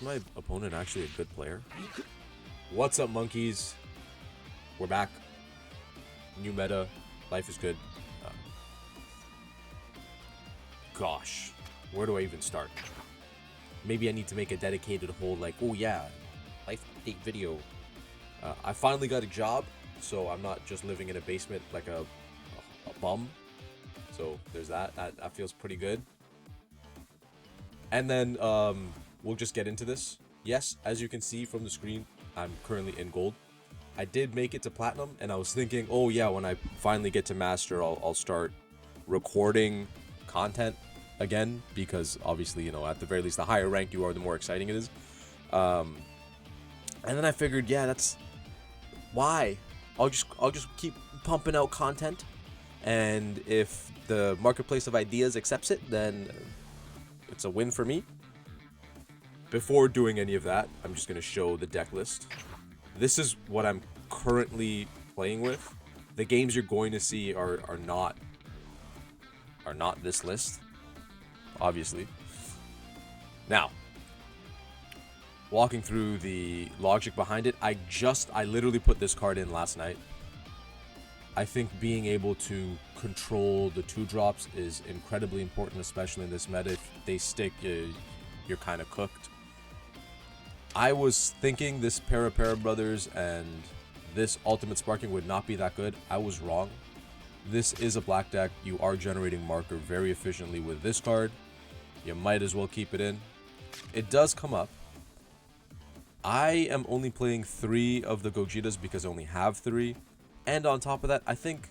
my opponent actually a good player? What's up, monkeys? We're back. New meta. Life is good. Gosh, where do I even start? Maybe I need to make a dedicated whole, like, oh yeah, life update video. I finally got a job, so I'm not just living in a basement like a bum. So there's that. That feels pretty good. And then we'll just get into this. Yes, as you can see from the screen, I'm currently in gold. I did make it to platinum, and I was thinking, oh yeah, when I finally get to master, I'll start recording content again, because obviously, you know, at the very least, the higher rank you are, the more exciting it is. And then I figured, yeah, that's why I'll just keep pumping out content, and if the marketplace of ideas accepts it, then it's a win for me. Before doing any of that, I'm just going to show the deck list. This is what I'm currently playing with. The games you're going to see are not this list, obviously. Now, walking through the logic behind it, I literally put this card in last night. I think being able to control the 2-drops is incredibly important, especially in this meta. If they stick, you're kind of cooked. I was thinking this Para Brothers and this Ultimate Sparking would not be that good. I was wrong. This is a black deck. You are generating marker very efficiently with this card. You might as well keep it in. It does come up. I am only playing 3 of the Gogetas because I only have 3. And on top of that, I think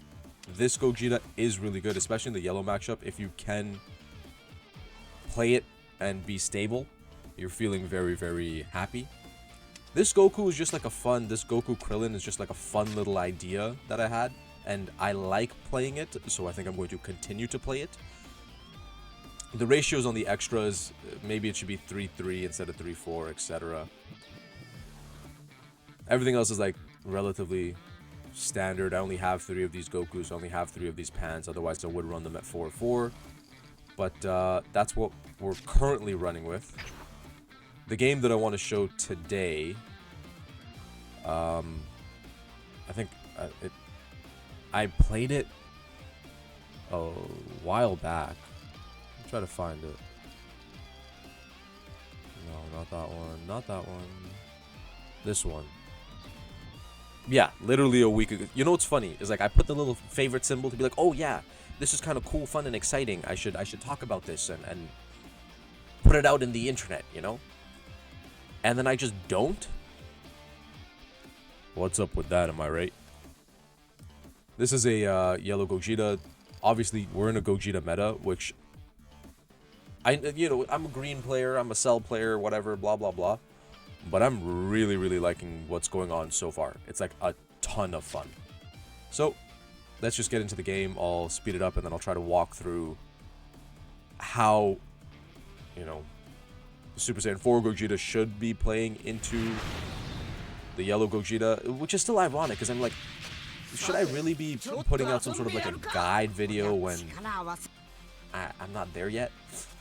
this Gogeta is really good, especially in the yellow matchup. If you can play it and be stable, you're feeling very, very happy. This Goku is just like this Goku Krillin is just like a fun little idea that I had. And I like playing it, so I think I'm going to continue to play it. The ratios on the extras, maybe it should be 3-3 instead of 3-4, etc. Everything else is like relatively standard. I only have 3 of these Gokus, I only have 3 of these Pans, otherwise I would run them at 4-4. But that's what we're currently running with. The game that I want to show today, I think I played it a while back. I'll try to find it. No, not that one. Not that one. This one. Yeah, literally a week ago. You know what's funny is, like, I put the little favorite symbol to be like, oh yeah, this is kind of cool, fun, and exciting. I should talk about this and put it out in the internet, you know? And then I just don't. What's up with that? Am I right? This is a yellow Gogeta. Obviously, we're in a Gogeta meta, which I'm a green player, I'm a cell player, whatever, blah blah blah. But I'm really, really liking what's going on so far. It's like a ton of fun. So let's just get into the game. I'll speed it up and then I'll try to walk through how, you know, Super Saiyan 4 Gogeta should be playing into the yellow Gogeta, which is still ironic because I'm like, should I really be putting out some sort of like a guide video when I'm not there yet?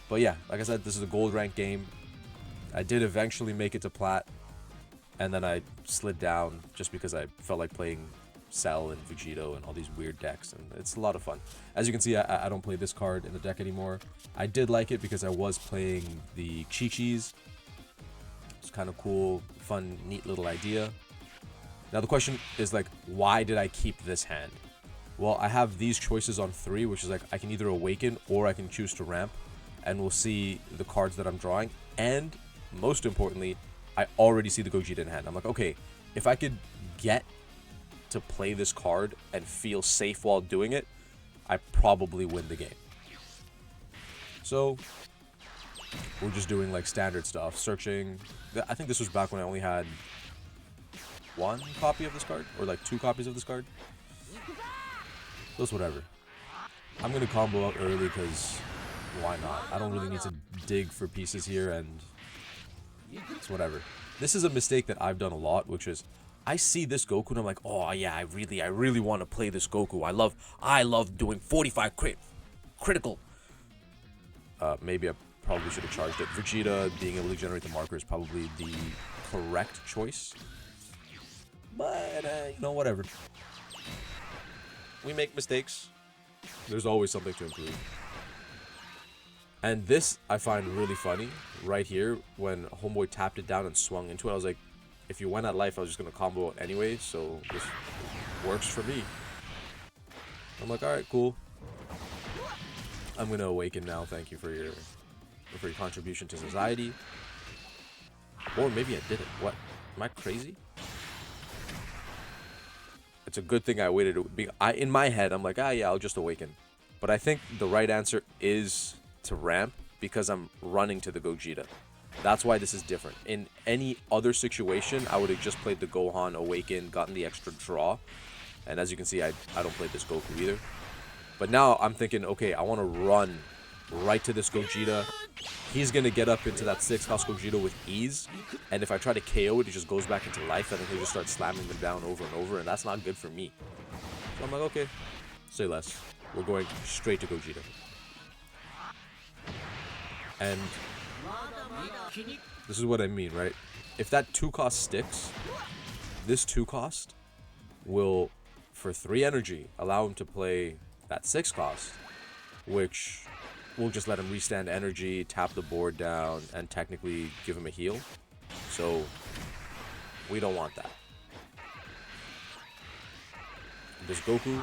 But yeah, like I said, this is a gold rank game. I did eventually make it to plat, and then I slid down just because I felt like playing Cell and Vegito and all these weird decks, and it's a lot of fun. As you can see, I don't play this card in the deck anymore. I did like it because I was playing the Chi-Chis. It's kind of cool, fun, neat little idea. Now the question is, like, why did I keep this hand? Well, I have these choices on 3, which is like I can either awaken or I can choose to ramp, and we'll see the cards that I'm drawing. And most importantly, I already see the Gogeta in hand. I'm like, okay, if I could get to play this card and feel safe while doing it, I probably win the game. So we're just doing like standard stuff, searching. I think this was back when I only had 1 copy of this card, or like 2 copies of this card. So it's whatever. I'm gonna combo out early because why not? I don't really need to dig for pieces here, and it's whatever. This is a mistake that I've done a lot, which is I see this Goku and I'm like, oh yeah, I really want to play this Goku. I love doing 45 critical. Maybe I probably should have charged it. Vegeta being able to generate the marker is probably the correct choice. But, you know, whatever. We make mistakes. There's always something to improve. And this I find really funny right here when Homeboy tapped it down and swung into it. I was like, if you went at life, I was just going to combo it anyway, so this works for me. I'm like, alright, cool. I'm going to awaken now. Thank you for your contribution to society. Or maybe I didn't. What? Am I crazy? It's a good thing I waited. In my head, I'm like, yeah, I'll just awaken. But I think the right answer is to ramp because I'm running to the Gogeta. That's why this is different. In any other situation, I would have just played the Gohan, awaken, gotten the extra draw. And as you can see, I don't play this Goku either. But now I'm thinking, okay, I want to run right to this Gogeta. He's going to get up into that 6-cost Gogeta with ease. And if I try to KO it, it just goes back into life. And then he'll just start slamming them down over and over. And that's not good for me. So I'm like, okay, say less. We're going straight to Gogeta. And this is what I mean, right? If that 2-cost sticks, this 2-cost will, for 3 energy, allow him to play that 6-cost, which will just let him restand energy, tap the board down, and technically give him a heal. So we don't want that. This Goku,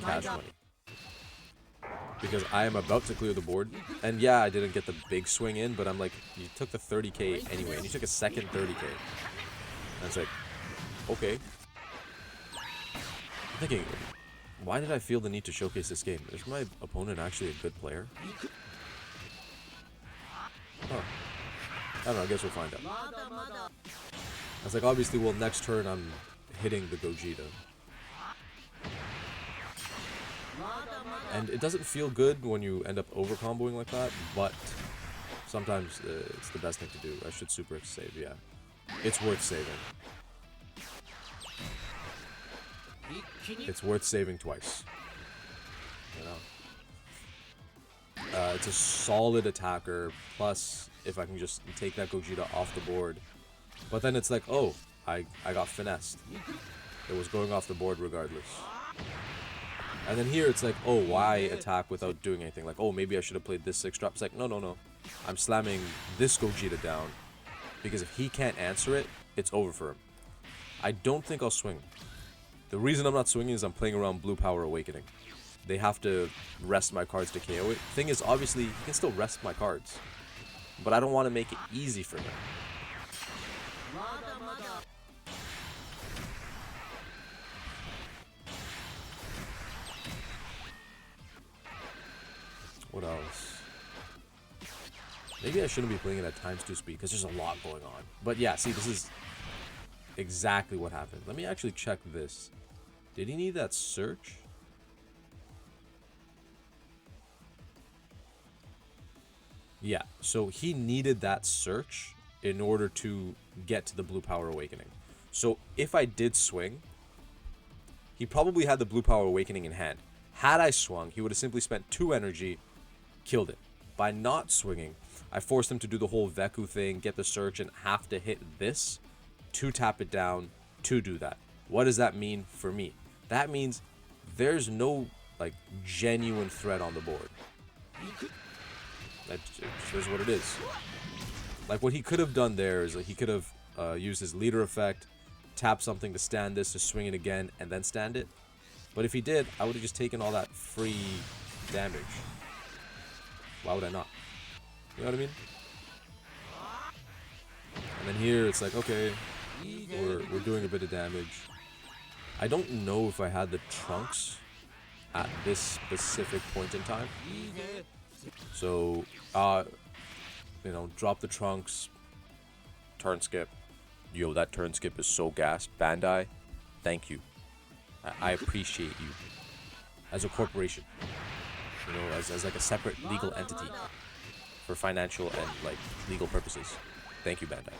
cash money. Because I am about to clear the board. And yeah, I didn't get the big swing in, but I'm like, you took the 30k anyway, and you took a second 30k. And it's like, okay. I'm thinking, why did I feel the need to showcase this game? Is my opponent actually a good player? Huh. I don't know, I guess we'll find out. I was like, obviously, well, next turn I'm hitting the Gogeta. And it doesn't feel good when you end up over-comboing like that, but sometimes it's the best thing to do. I should super save, yeah. It's worth saving. It's worth saving twice. You know? It's a solid attacker, plus if I can just take that Gogeta off the board. But then it's like, oh, I got finessed. It was going off the board regardless. And then here it's like, oh, why attack without doing anything? Like, oh, maybe I should have played this 6-drop. It's like, no. I'm slamming this Gogeta down. Because if he can't answer it, it's over for him. I don't think I'll swing. The reason I'm not swinging is I'm playing around Blue Power Awakening. They have to rest my cards to KO it. Thing is, obviously, he can still rest my cards. But I don't want to make it easy for him. What else? Maybe I shouldn't be playing it at ×2 speed because there's a lot going on. But yeah, see, this is exactly what happened. Let me actually check this. Did he need that search? Yeah, so he needed that search in order to get to the Blue Power Awakening. So if I did swing, he probably had the Blue Power Awakening in hand. Had I swung, he would have simply spent 2 energy, killed it. By not swinging, I forced him to do the whole Veku thing, get the search, and have to hit this to tap it down to do that. What does that mean for me? That means there's no, like, genuine threat on the board. That is what it is. Like, what he could have done there is like, he could have used his leader effect, tap something to stand this, to swing it again, and then stand it. But if he did, I would have just taken all that free damage. Why would I not? You know what I mean? And then here, it's like, okay, we're doing a bit of damage. I don't know if I had the trunks at this specific point in time. So, you know, drop the trunks, turn skip. Yo, that turn skip is so gassed. Bandai, thank you. I appreciate you. As a corporation. You know, as like a separate legal entity. For financial and, like, legal purposes. Thank you, Bandai.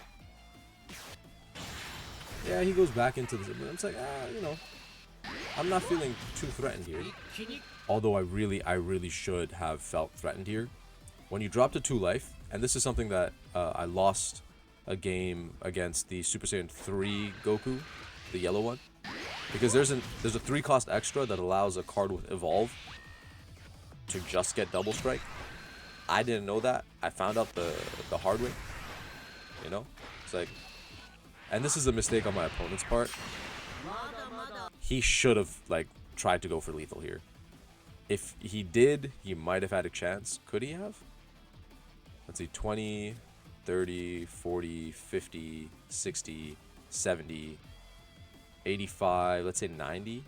Yeah, he goes back into this. It's like, you know, I'm not feeling too threatened here. Although I really should have felt threatened here. when you drop to 2 life, and this is something that I lost a game against the Super Saiyan 3 Goku, the yellow one, because there's a 3 cost extra that allows a card with Evolve to just get double strike. I didn't know that. I found out the hard way. You know? It's like, and this is a mistake on my opponent's part. He should have like tried to go for lethal here. If he did, he might have had a chance. Could he have? Let's see, 20, 30, 40, 50, 60, 70, 85, let's say 90.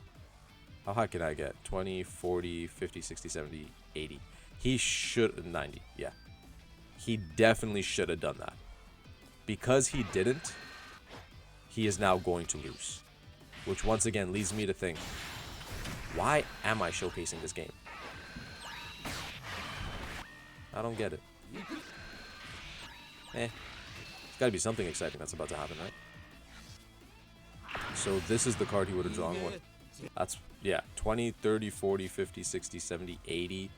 How high can I get? 20, 40, 50, 60, 70, 80. He should, 90, yeah. He definitely should have done that. Because he didn't, he is now going to lose. Which once again leads me to think, why am I showcasing this game? I don't get it. There's gotta be something exciting that's about to happen, right? So this is the card he would have drawn with. That's, yeah, 20, 30, 40, 50, 60, 70, 80,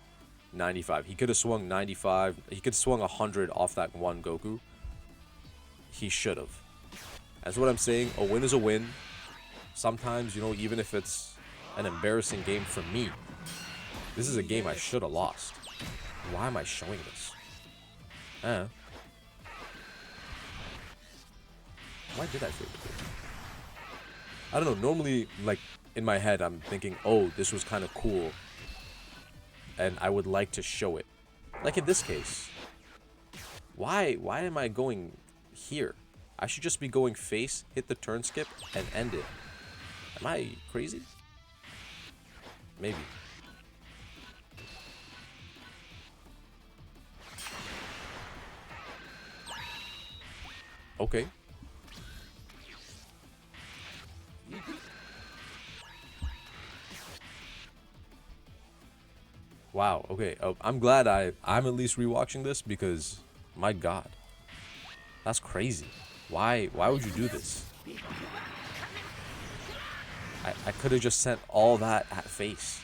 95. He could have swung 95. He could have swung 100 off that one Goku. He should have. That's what I'm saying. A win is a win. Sometimes, you know, even if it's an embarrassing game for me, this is a game I should have lost. Why am I showing this? Why did I feel it? I don't know. Normally, like, in my head, I'm thinking, oh, this was kind of cool. And I would like to show it. Like in this case. Why am I going here? I should just be going face, hit the turn skip, and end it. Am I crazy? Maybe. Okay. Wow, okay. I'm glad I'm at least rewatching this because, my god. That's crazy. Why would you do this? I could have just sent all that at face.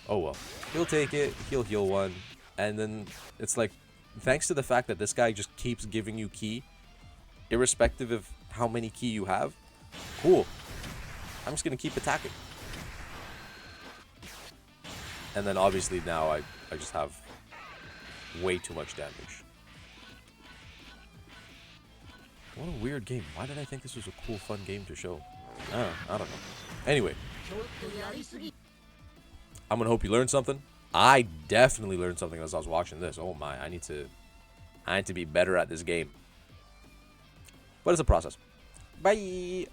Oh well. He'll take it, he'll heal one, and then it's like, thanks to the fact that this guy just keeps giving you ki, irrespective of how many ki you have, cool. I'm just gonna keep attacking. And then obviously now I just have way too much damage. What a weird game. Why did I think this was a cool, fun game to show? I don't know. Anyway. I'm gonna hope you learned something. I definitely learned something as I was watching this. Oh my, I need to be better at this game. But it's a process. Bye!